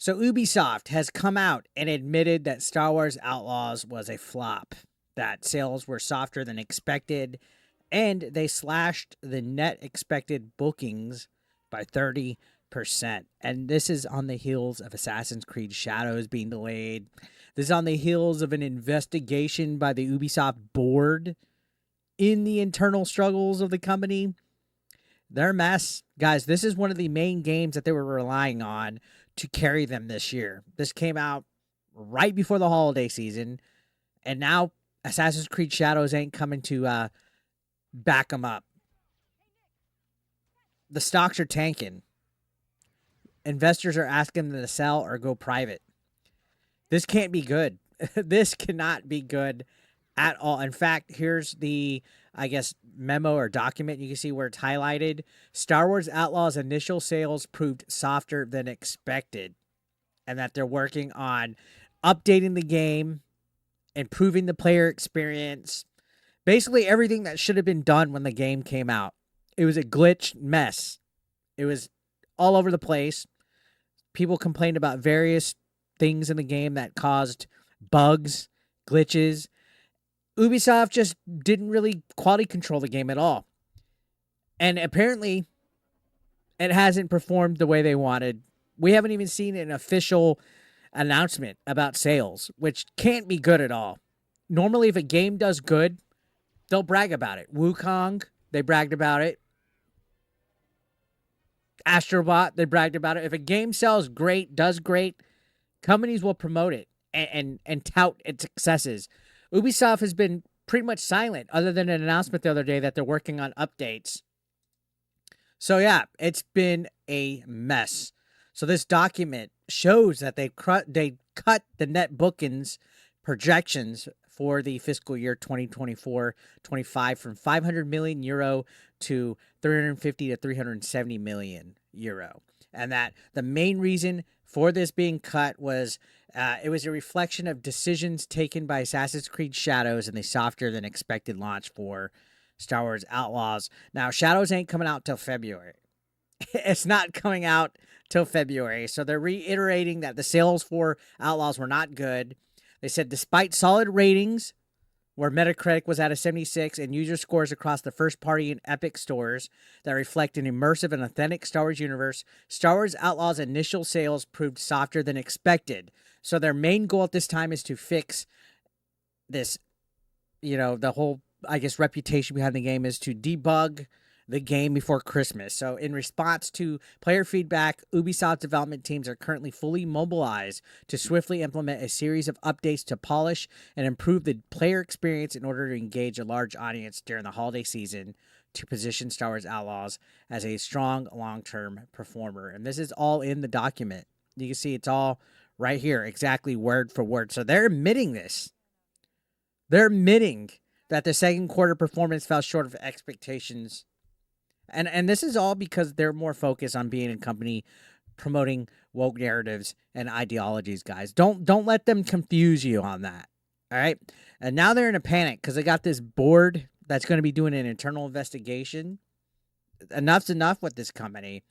So Ubisoft has come out and admitted that Star Wars Outlaws was a flop, that sales were softer than expected, and they slashed the net expected bookings by 30%. And this is on the heels of Assassin's Creed Shadows being delayed. This is on the heels of an investigation by the Ubisoft board in the internal struggles of the company. They're a mess. Guys, this is one of the main games that they were relying on to carry them this year. This came out right before the holiday season, and now Assassin's Creed Shadows ain't coming to back them up. The stocks are tanking. Investors are asking them to sell or go private. This can't be good. This cannot be good at all. In fact, here's the, I guess, memo or document. You can see where it's highlighted. Star Wars Outlaws initial sales proved softer than expected, and that they're working on updating the game, improving the player experience, basically everything that should have been done when the game came out. It was a glitch mess. It was all over the place. People complained about various things in the game that caused bugs, glitches. Ubisoft just didn't really quality control the game at all. And apparently, it hasn't performed the way they wanted. We haven't even seen an official announcement about sales, which can't be good at all. Normally, if a game does good, they'll brag about it. Wukong, they bragged about it. Astrobot, they bragged about it. If a game sells great, does great, companies will promote it and tout its successes. Ubisoft has been pretty much silent, other than an announcement the other day that they're working on updates. So yeah, it's been a mess. So this document shows that they cut the net bookings projections for the fiscal year 2024-25 from 500 million euro to 350 to 370 million euro. And that the main reason for this being cut was it was a reflection of decisions taken by Assassin's Creed Shadows and the softer than expected launch for Star Wars Outlaws. Now, Shadows ain't coming out till February. It's not coming out till February. So they're reiterating that the sales for Outlaws were not good. They said despite solid ratings, where Metacritic was at a 76 and user scores across the first party and Epic stores that reflect an immersive and authentic Star Wars universe, Star Wars Outlaws initial sales proved softer than expected. So their main goal at this time is to fix this, the whole, I guess, reputation behind the game is to debug the game before Christmas. So in response to player feedback, Ubisoft development teams are currently fully mobilized to swiftly implement a series of updates to polish and improve the player experience in order to engage a large audience during the holiday season to position Star Wars Outlaws as a strong long-term performer. And this is all in the document. You can see it's all right here, exactly word for word. So they're admitting this. They're admitting that the second quarter performance fell short of expectations. And this is all because they're more focused on being a company promoting woke narratives and ideologies, guys. Don't let them confuse you on that. All right? And now they're in a panic because they got this board that's going to be doing an internal investigation. Enough's enough with this company.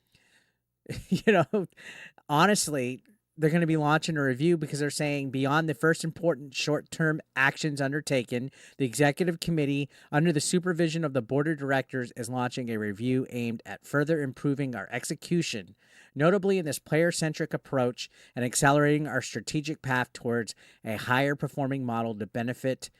Honestly, they're going to be launching a review because they're saying beyond the first important short-term actions undertaken, the executive committee, under the supervision of the board of directors, is launching a review aimed at further improving our execution, notably in this player-centric approach and accelerating our strategic path towards a higher performing model to the benefit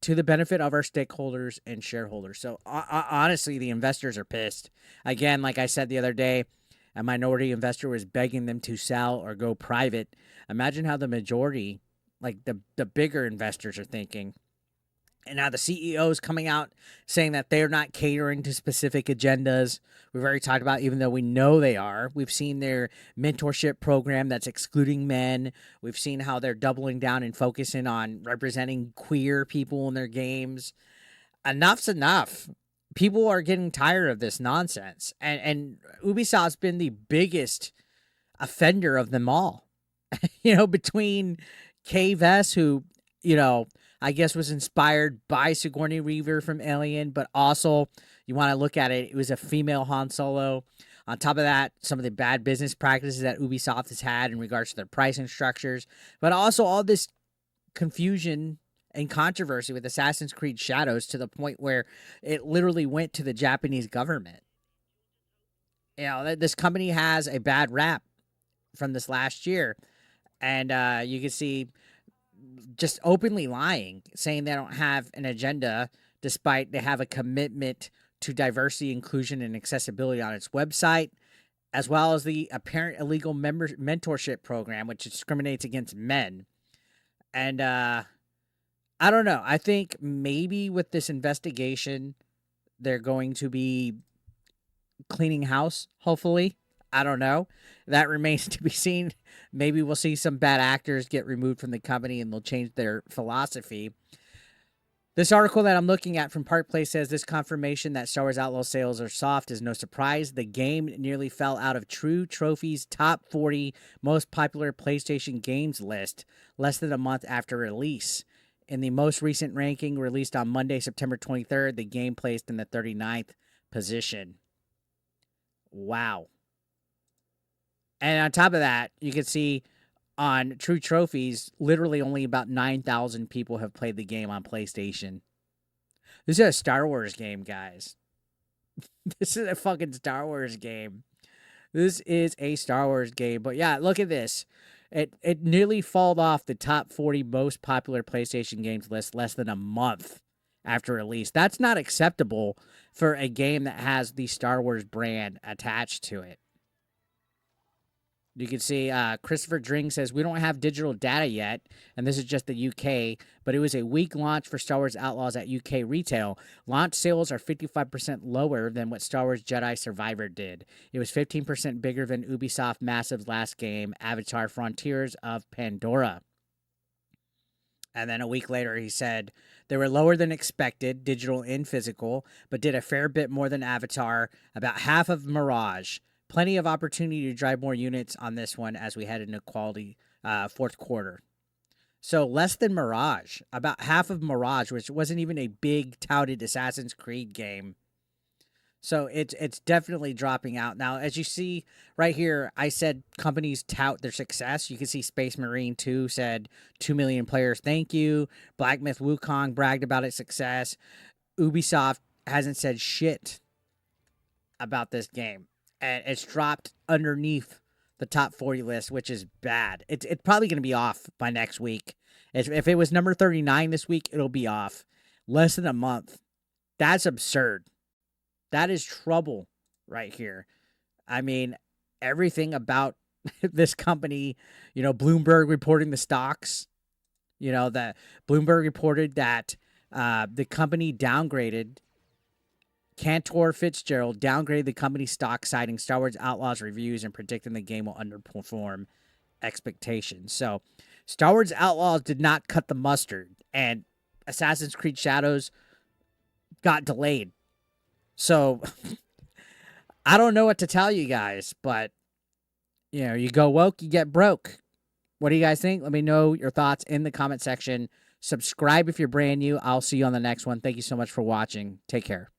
of our stakeholders and shareholders. So honestly, the investors are pissed. Again, like I said the other day, a minority investor was begging them to sell or go private. Imagine how the majority, like the bigger investors, are thinking. And now the CEO is coming out saying that they're not catering to specific agendas. We've already talked about, even though we know they are. We've seen their mentorship program that's excluding men. We've seen how they're doubling down and focusing on representing queer people in their games. Enough's enough. People are getting tired of this nonsense. And Ubisoft's been the biggest offender of them all. Between Cave S, who, I guess was inspired by Sigourney Weaver from Alien, but also, you want to look at it, it was a female Han Solo. On top of that, some of the bad business practices that Ubisoft has had in regards to their pricing structures, but also all this confusion and controversy with Assassin's Creed Shadows to the point where it literally went to the Japanese government. You know, this company has a bad rap from this last year, and you can see just openly lying, saying they don't have an agenda despite they have a commitment to diversity, inclusion, and accessibility on its website, as well as the apparent illegal mentorship program, which discriminates against men. And I don't know. I think maybe with this investigation, they're going to be cleaning house, hopefully. I don't know. That remains to be seen. Maybe we'll see some bad actors get removed from the company and they'll change their philosophy. This article that I'm looking at from Park Place says this confirmation that Star Wars Outlaws sales are soft is no surprise. The game nearly fell out of True Trophy's top 40 most popular PlayStation games list less than a month after release. In the most recent ranking released on Monday, September 23rd, the game placed in the 39th position. Wow. And on top of that, you can see on True Trophies, literally only about 9,000 people have played the game on PlayStation. This is a Star Wars game, guys. This is a fucking Star Wars game. This is a Star Wars game. But yeah, look at this. It nearly fell off the top 40 most popular PlayStation games list less than a month after release. That's not acceptable for a game that has the Star Wars brand attached to it. You can see Christopher Dring says, we don't have digital data yet, and this is just the UK, but it was a weak launch for Star Wars Outlaws at UK retail. Launch sales are 55% lower than what Star Wars Jedi Survivor did. It was 15% bigger than Ubisoft Massive's last game, Avatar Frontiers of Pandora. And then a week later, he said, they were lower than expected, digital and physical, but did a fair bit more than Avatar, about half of Mirage. Plenty of opportunity to drive more units on this one as we head into quality fourth quarter. So less than Mirage, about half of Mirage, which wasn't even a big touted Assassin's Creed game. So it's definitely dropping out. Now, as you see right here, I said companies tout their success. You can see Space Marine 2 said 2 million players, thank you. Black Myth Wukong bragged about its success. Ubisoft hasn't said shit about this game. And it's dropped underneath the top 40 list, which is bad. It's probably going to be off by next week. If it was number 39 this week, it'll be off. Less than a month. That's absurd. That is trouble right here. I mean, everything about this company, you know, Bloomberg reporting the stocks, you know, that Bloomberg reported that the company downgraded Cantor Fitzgerald downgraded the company's stock, citing Star Wars Outlaws reviews and predicting the game will underperform expectations. So, Star Wars Outlaws did not cut the mustard, and Assassin's Creed Shadows got delayed. So, I don't know what to tell you guys, but, you know, you go woke, you get broke. What do you guys think? Let me know your thoughts in the comment section. Subscribe if you're brand new. I'll see you on the next one. Thank you so much for watching. Take care.